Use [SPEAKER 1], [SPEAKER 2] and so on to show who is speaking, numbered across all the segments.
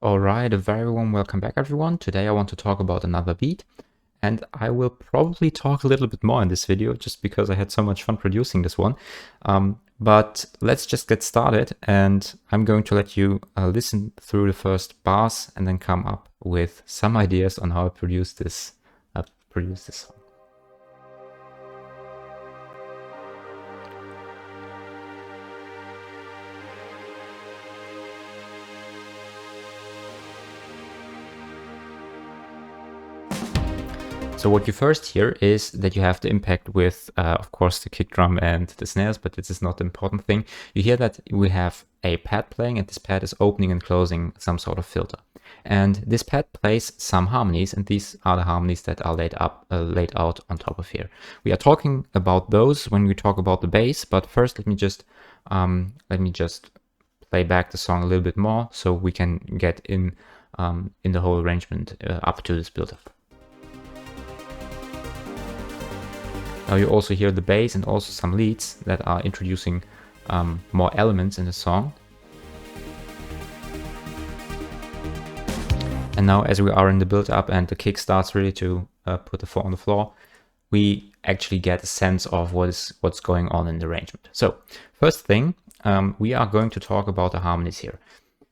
[SPEAKER 1] All right, a very warm welcome back, everyone. Today I want to talk about another beat, and I will probably talk a little bit more in this video just because I had so much fun producing this one. But let's just get started, and I'm going to let you listen through the first bars and then come up with some ideas on how I produce this song. So what you first hear is that you have the impact with, of course, the kick drum and the snares, but this is not the important thing. You hear that we have a pad playing, and this pad is opening and closing some sort of filter. And this pad plays some harmonies, and these are the harmonies that are laid out on top of here. We are talking about those when we talk about the bass, but first let me just play back the song a little bit more so we can get in the whole arrangement up to this build-up. Now you also hear the bass and also some leads that are introducing more elements in the song. And now as we are in the build-up and the kick starts really to put the foot on the floor, we actually get a sense of what's going on in the arrangement. So first thing, we are going to talk about the harmonies here.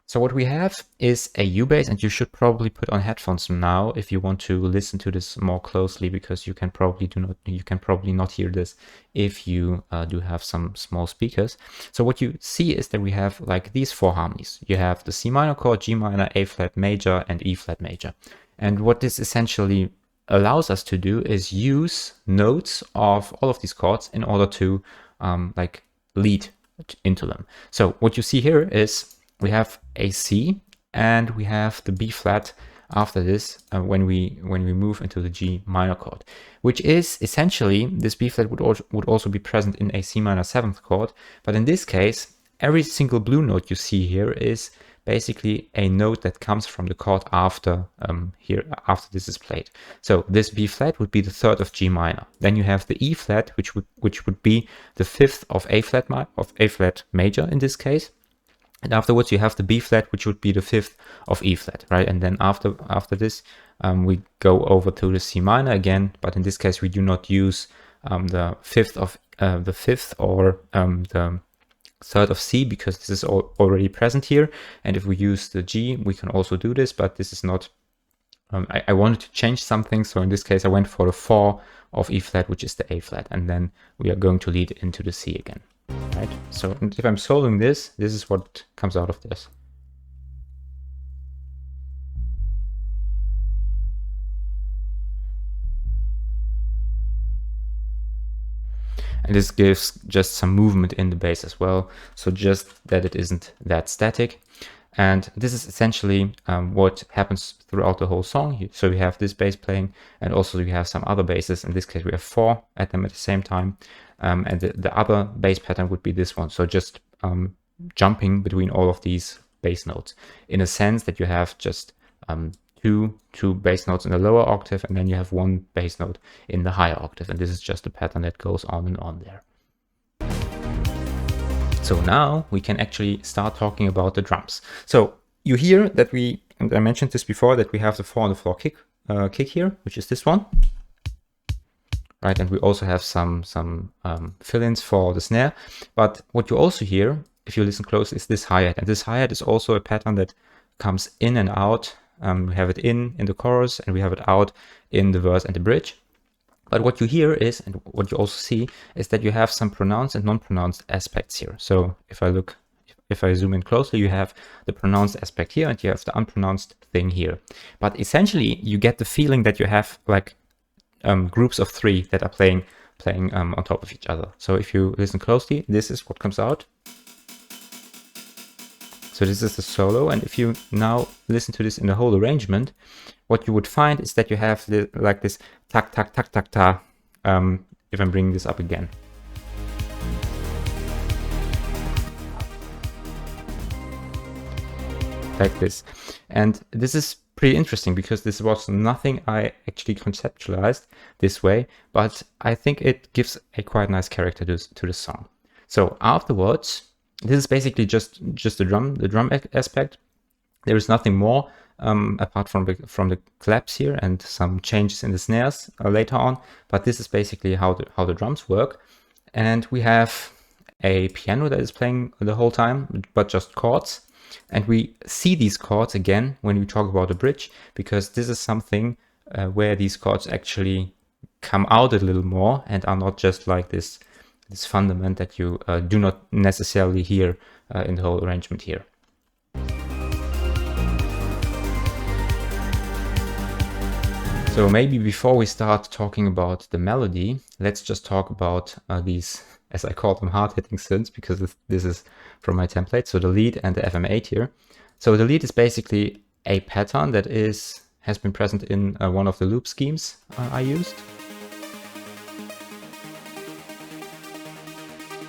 [SPEAKER 1] So what we have is a U-bass, and you should probably put on headphones now if you want to listen to this more closely, because you can probably not hear this if you do have some small speakers. So what you see is that we have like these four harmonies. You have the C minor chord, G minor, A flat major, and E flat major. And what this essentially allows us to do is use notes of all of these chords in order to like lead into them. So what you see here is we have a C and we have the B flat after this when we move into the G minor chord, which is essentially this B flat would also be present in a C minor 7th chord. But in this case, every single blue note you see here is basically a note that comes from the chord after after this is played. So this B flat would be the 3rd of G minor. Then you have the E flat, which would be the 5th of A flat major in this case. And afterwards you have the B flat, which would be the 5th of E flat, right? And then after this, we go over to the C minor again, but in this case we do not use the 5th or the 3rd of C, because this is already present here. And if we use the G, we can also do this, but this is not. I wanted to change something, so in this case I went for the 4 of E flat, which is the A flat, and then we are going to lead into the C again. Right. So if I'm soloing this is what comes out of this. And this gives just some movement in the bass as well, so just that it isn't that static. And this is essentially what happens throughout the whole song. So we have this bass playing, and also we have some other basses. In this case, we have 4 at them at the same time. And the other bass pattern would be this one. So just jumping between all of these bass notes, in a sense that you have just two bass notes in the lower octave, and then you have 1 bass note in the higher octave. And this is just a pattern that goes on and on there. So now we can actually start talking about the drums. So you hear that and I mentioned this before, that we have the 4 on the floor kick here, which is this one, right? And we also have some fill-ins for the snare. But what you also hear, if you listen close, is this hi-hat. And this hi-hat is also a pattern that comes in and out. We have it in the chorus, and we have it out in the verse and the bridge. But what you hear is, and what you also see, is that you have some pronounced and non-pronounced aspects here. So if I zoom in closely, you have the pronounced aspect here, and you have the unpronounced thing here. But essentially, you get the feeling that you have like groups of 3 that are playing on top of each other. So if you listen closely, this is what comes out. So this is the solo, and if you now listen to this in the whole arrangement, what you would find is that you have like this tak tak tak tak ta. If I'm bringing this up again, like this, and this is pretty interesting because this was nothing I actually conceptualized this way, but I think it gives a quite nice character to the song. So afterwards, this is basically just the drum aspect. There is nothing more apart from the claps here and some changes in the snares later on, but this is basically how the drums work. And we have a piano that is playing the whole time, but just chords. And we see these chords again when we talk about the bridge, because this is something where these chords actually come out a little more and are not just like this fundament that you do not necessarily hear in the whole arrangement here. So maybe before we start talking about the melody, let's just talk about these, as I call them, hard-hitting synths, because this is from my template. So the lead and the FM8 here. So the lead is basically a pattern that has been present in one of the loop schemes I used.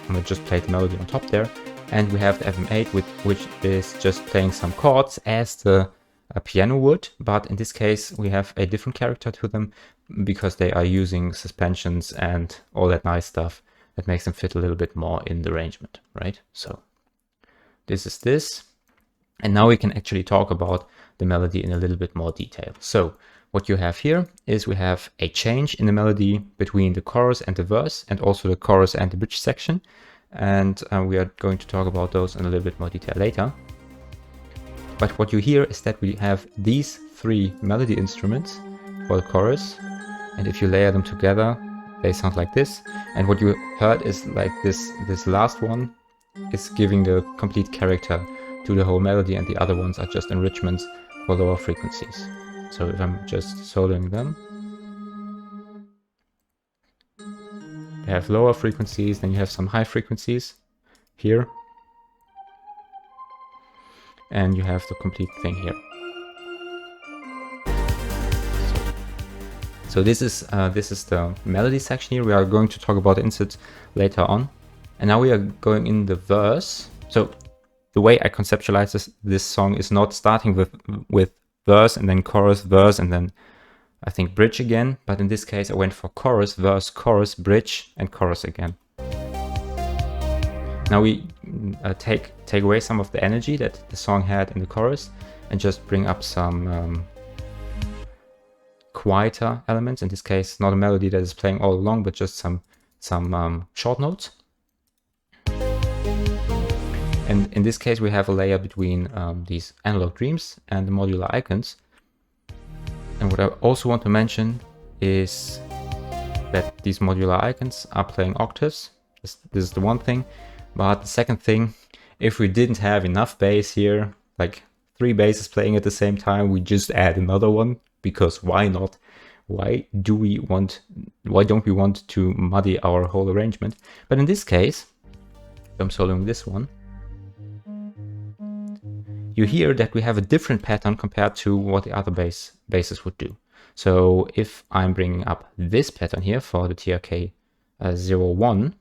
[SPEAKER 1] And I just played the melody on top there. And we have the FM8, which is just playing some chords as the piano would, but in this case we have a different character to them because they are using suspensions and all that nice stuff that makes them fit a little bit more in the arrangement, right? So this is this. And now we can actually talk about the melody in a little bit more detail. So what you have here is we have a change in the melody between the chorus and the verse, and also the chorus and the bridge section. And we are going to talk about those in a little bit more detail later. But what you hear is that we have these three melody instruments for the chorus. And if you layer them together, they sound like this. And what you heard is like this last one is giving the complete character to the whole melody, and the other ones are just enrichments for lower frequencies. So if I'm just soloing them, you have lower frequencies, then you have some high frequencies here. And you have the complete thing here. So this is the melody section here. We are going to talk about the inserts later on. And now we are going in the verse. So the way I conceptualize this song is not starting with verse and then chorus, verse, and then I think bridge again. But in this case, I went for chorus, verse, chorus, bridge, and chorus again. Now we take away some of the energy that the song had in the chorus and just bring up some quieter elements. In this case, not a melody that is playing all along, but just some short notes. And in this case, we have a layer between these analog dreams and the modular icons. And what I also want to mention is that these modular icons are playing octaves. This is the one thing. But the second thing, if we didn't have enough bass here, like 3 basses playing at the same time, we just add another one, because why not? Why don't we want to muddy our whole arrangement? But in this case, I'm soloing this one, you hear that we have a different pattern compared to what the other basses would do. So if I'm bringing up this pattern here for the TRK 01,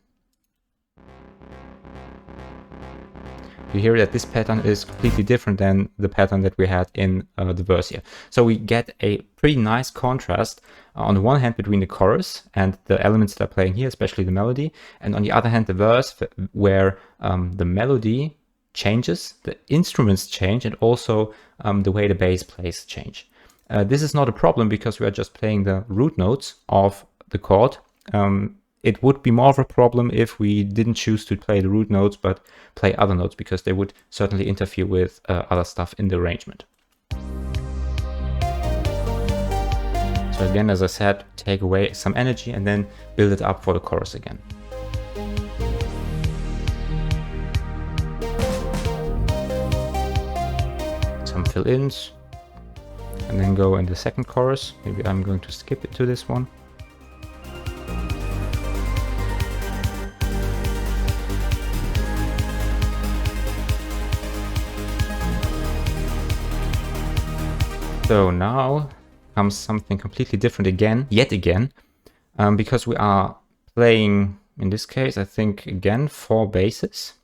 [SPEAKER 1] you hear that this pattern is completely different than the pattern that we had in the verse here. So we get a pretty nice contrast on the one hand between the chorus and the elements that are playing here, especially the melody, and on the other hand the verse, where the melody changes, the instruments change, and also the way the bass plays change. This is not a problem because we are just playing the root notes of the chord. It would be more of a problem if we didn't choose to play the root notes but play other notes, because they would certainly interfere with other stuff in the arrangement. So again, as I said, take away some energy and then build it up for the chorus again. Some fill-ins, and then go in the second chorus. Maybe I'm going to skip it to this one. So now comes something completely different again, yet again, because we are playing, in this case, I think again 4 basses,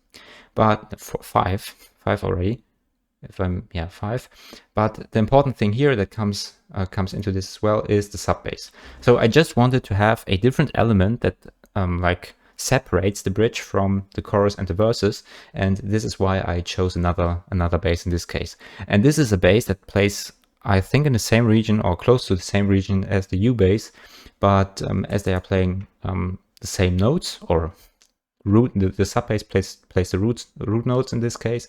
[SPEAKER 1] but five already. If I'm 5. But the important thing here that comes into this as well is the sub bass. So I just wanted to have a different element that like separates the bridge from the chorus and the verses, and this is why I chose another bass in this case. And this is a bass that plays, I think, in the same region or close to the same region as the U bass, but as they are playing the same notes, or the sub bass plays the root notes in this case,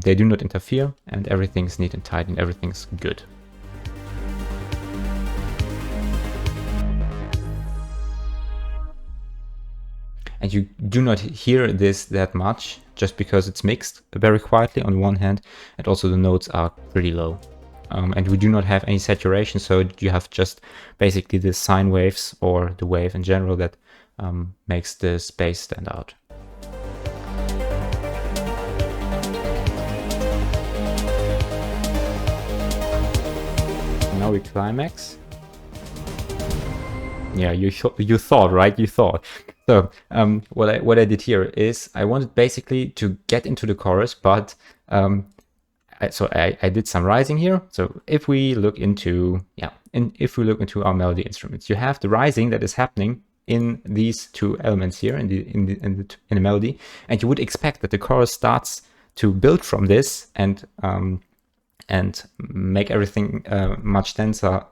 [SPEAKER 1] they do not interfere, and everything's neat and tidy and everything's good. And you do not hear this that much, just because it's mixed very quietly on one hand, and also the notes are pretty low. And we do not have any saturation, so you have just basically the sine waves, or the wave in general, that makes this bass stand out. Now we climax. Yeah, you thought, right? You thought. So what I did here is I wanted basically to get into the chorus, but I did some rising here. So if we look into our melody instruments, you have the rising that is happening in these two elements here in the melody, and you would expect that the chorus starts to build from this and make everything much denser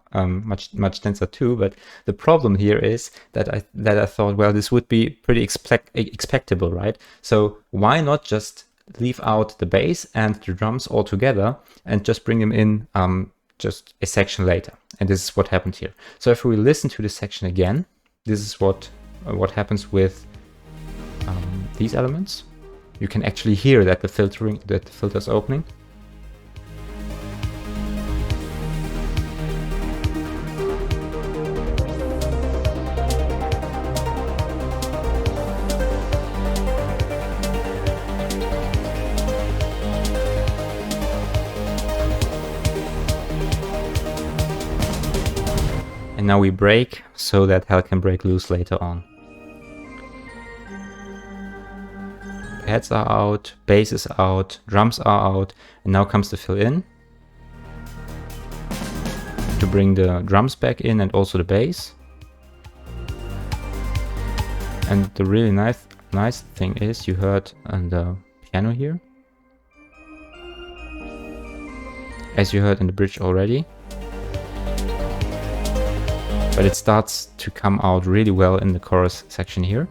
[SPEAKER 1] too. But the problem here is that I thought, well, this would be pretty expectable, right? So why not just leave out the bass and the drums all together and just bring them in just a section later? And this is what happened here. So if we listen to this section again, this is what happens with these elements. You can actually hear that the filter's opening. And now we break so that hell can break loose later on. Pads are out, bass is out, drums are out, and now comes the fill in to bring the drums back in and also the bass. And the really nice thing is you heard on the piano here, as you heard in the bridge already. But it starts to come out really well in the chorus section here.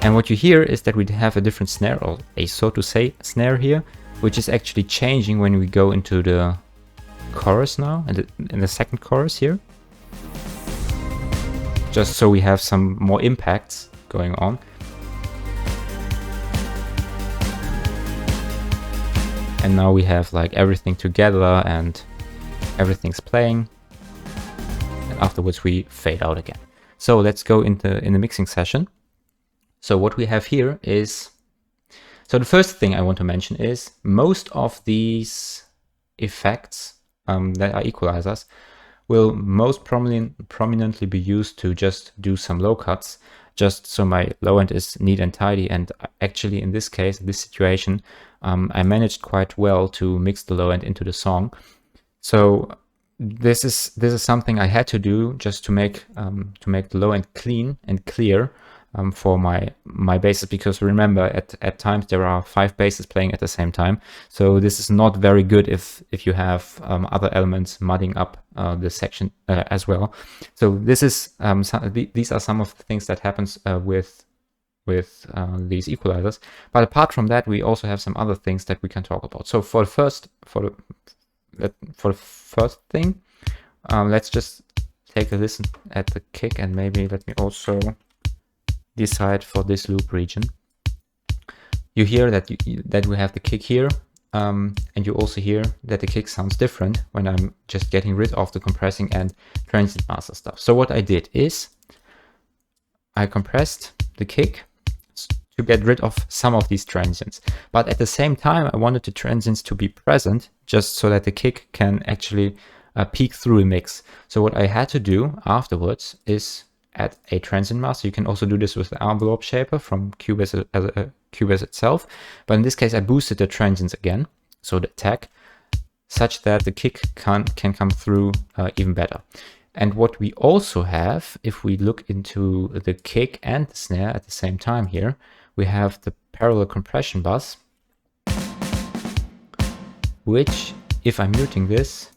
[SPEAKER 1] And what you hear is that we have a different snare, or a so to say snare here, which is actually changing when we go into the chorus now, in the second chorus here. Just so we have some more impacts going on. And now we have like everything together and everything's playing. Afterwards we fade out again. So let's go in the mixing session. So what we have here is, so the first thing I want to mention is most of these effects that are equalizers will most prominently be used to just do some low cuts, just so my low end is neat and tidy. And actually in this case, this situation, I managed quite well to mix the low end into the song. So this is something I had to do just to make the low end clean and clear for my basses, because remember at times there are 5 basses playing at the same time. So this is not very good if you have other elements mudding up the section as well. So this is these are some of the things that happens with these equalizers. But apart from that, we also have some other things that we can talk about. So for the first thing, let's just take a listen at the kick, and maybe let me also decide for this loop region. You hear that that we have the kick here, and you also hear that the kick sounds different when I'm just getting rid of the compressing and transient master stuff. So what I did is I compressed the kick to get rid of some of these transients, but at the same time I wanted the transients to be present, just so that the kick can actually peek through a mix. So what I had to do afterwards is add a transient master. You can also do this with the envelope shaper from Cubase itself, but in this case I boosted the transients again, so the tag, such that the kick can come through even better. And what we also have, if we look into the kick and the snare at the same time here, we have the parallel compression bus, which, if I'm muting this,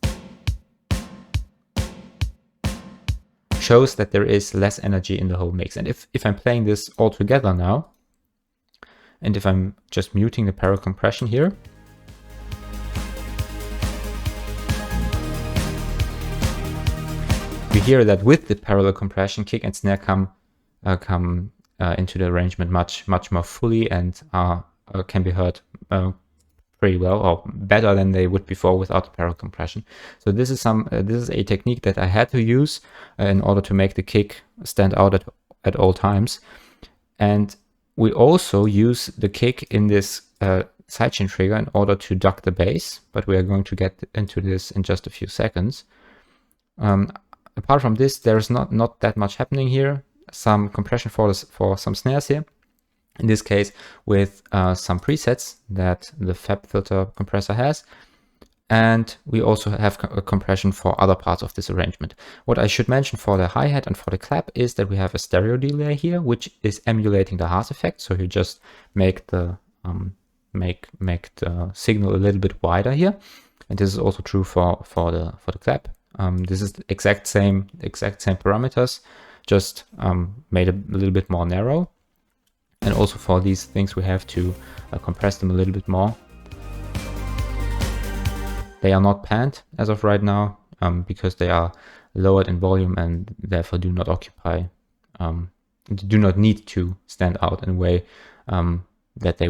[SPEAKER 1] shows that there is less energy in the whole mix. And if I'm playing this all together now, and if I'm just muting the parallel compression here, we hear that with the parallel compression, kick and snare come into the arrangement much more fully and can be heard pretty well, or better than they would before without the parallel compression. So this is a technique that I had to use in order to make the kick stand out at all times. And we also use the kick in this sidechain trigger in order to duck the bass, but we are going to get into this in just a few seconds. Apart from this, there's not that much happening here. Some compression for some snares here. In this case, with some presets that the Fab filter compressor has. And we also have a compression for other parts of this arrangement. What I should mention for the hi-hat and for the clap is that we have a stereo delay here, which is emulating the Haas effect. So you just make the signal a little bit wider here. And this is also true for the clap. This is the exact same parameters, just made a little bit more narrow. And also for these things, we have to compress them a little bit more. They are not panned as of right now because they are lowered in volume and therefore do not occupy, do not need to stand out in a way that they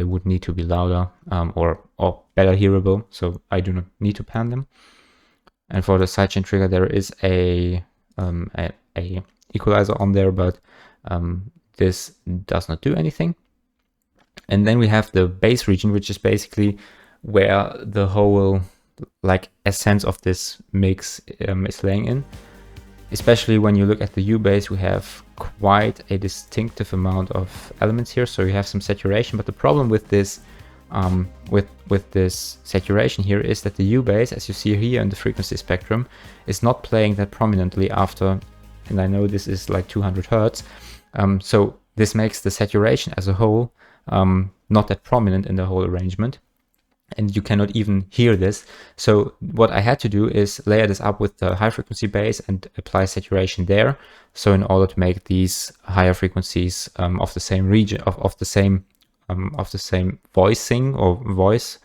[SPEAKER 1] would need to be louder or better hearable. So I do not need to pan them. And for the sidechain trigger, there is a equalizer on there, but this does not do anything. And then we have the bass region, which is basically where the whole essence of this mix is laying in. Especially when you look at the U-bass, we have quite a distinctive amount of elements here, so you have some saturation. But the problem with this with this saturation here is that the U-bass, as you see here in the frequency spectrum, is not playing that prominently after, and I know this is like 200 Hertz. So this makes the saturation as a whole not that prominent in the whole arrangement. And you cannot even hear this. So what I had to do is layer this up with the high frequency bass and apply saturation there. So in order to make these higher frequencies of the same region, of the same voicing or voice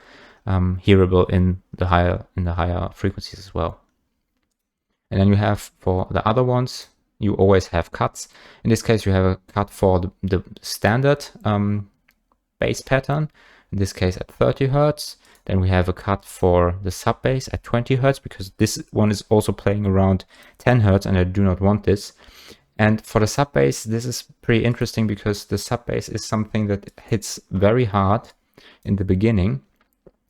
[SPEAKER 1] hearable in the higher frequencies as well. And then you have, for the other ones, you always have cuts. In this case, you have a cut for the standard bass pattern, in this case at 30 Hertz. Then we have a cut for the sub bass at 20 Hertz, because this one is also playing around 10 Hertz and I do not want this. And for the sub bass, this is pretty interesting because the sub bass is something that hits very hard in the beginning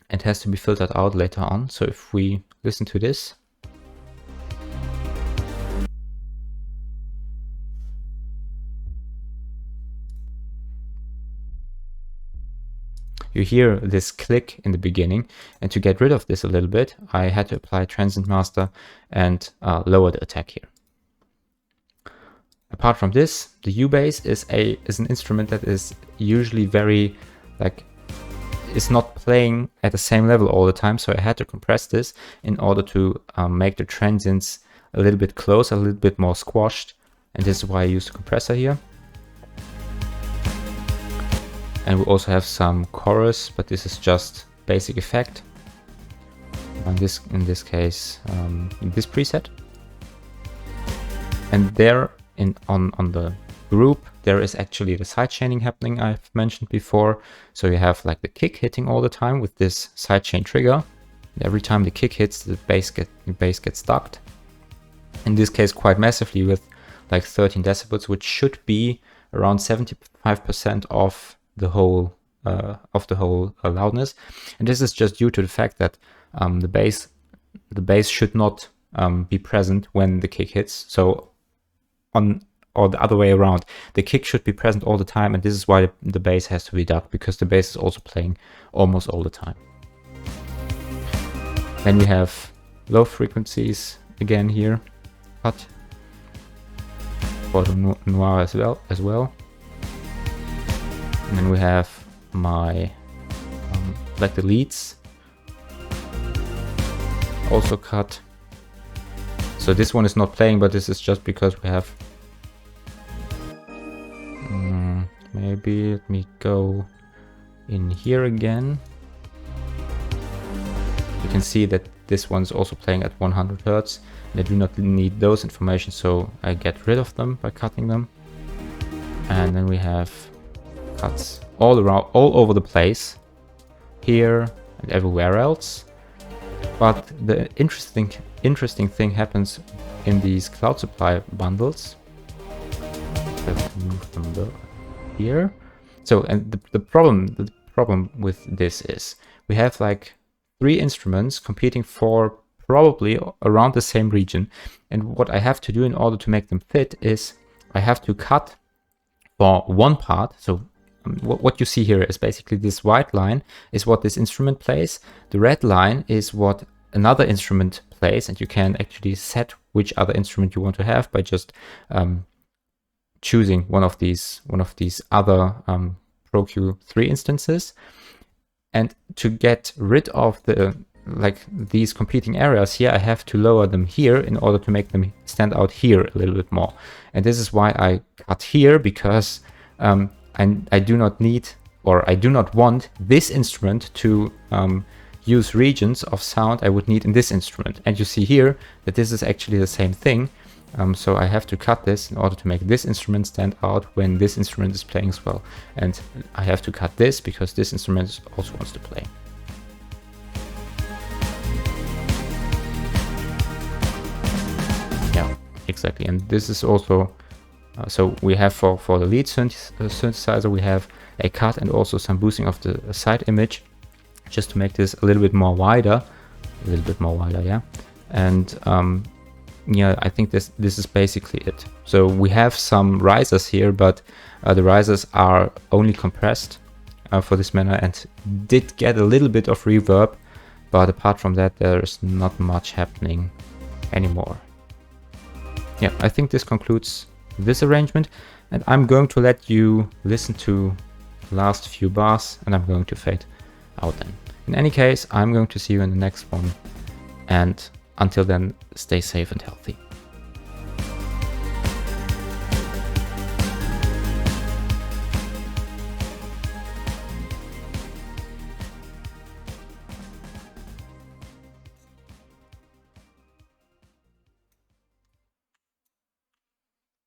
[SPEAKER 1] and has to be filtered out later on. So if we listen to this, you hear this click in the beginning, and to get rid of this a little bit, I had to apply Transient Master and lower the attack here. Apart from this, the U-bass is an instrument that is usually very, is not playing at the same level all the time, so I had to compress this in order to make the transients a little bit closer, a little bit more squashed, and this is why I used the compressor here. And we also have some chorus, but this is just basic effect. In this case, this preset. And there on the group, there is actually the sidechaining happening I've mentioned before. So you have like the kick hitting all the time with this sidechain trigger. And every time the kick hits, the bass gets ducked. In this case, quite massively with like 13 decibels, which should be around 75% of the whole loudness. And this is just due to the fact that the bass should not be present when the kick hits. So or the other way around, the kick should be present all the time, and this is why the bass has to be ducked, because the bass is also playing almost all the time. Then we have low frequencies again here, cut for the noir as well. And then we have my like the leads also cut. So this one is not playing, but this is just because we have maybe let me go in here again. You can see that this one's also playing at 100 Hertz. And I do not need those information, so I get rid of them by cutting them. And then we have cuts all around, all over the place, here and everywhere else. But the interesting thing happens in these cloud supply bundles. So I have to move them here. So, and the problem with this is we have like 3 instruments competing for probably around the same region. And what I have to do in order to make them fit is I have to cut for one part. So what you see here is basically this white line is what this instrument plays. The red line is what another instrument plays, and you can actually set which other instrument you want to have by just choosing one of these other Pro Q3 instances. And to get rid of the these competing areas here, I have to lower them here in order to make them stand out here a little bit more. And this is why I cut here, because I do not need, or I do not want this instrument to use regions of sound I would need in this instrument. And you see here that this is actually the same thing. So I have to cut this in order to make this instrument stand out when this instrument is playing as well. And I have to cut this because this instrument also wants to play. Yeah, exactly. And this is also, so we have for the lead synthesizer, we have a cut and also some boosting of the side image, just to make this a little bit more wider, yeah. And yeah, I think this is basically it. So we have some risers here, but the risers are only compressed for this manner and did get a little bit of reverb, but apart from that, there's not much happening anymore. Yeah, I think this concludes this arrangement, and I'm going to let you listen to the last few bars, and I'm going to fade out then. In any case, I'm going to see you in the next one, and until then, stay safe and healthy.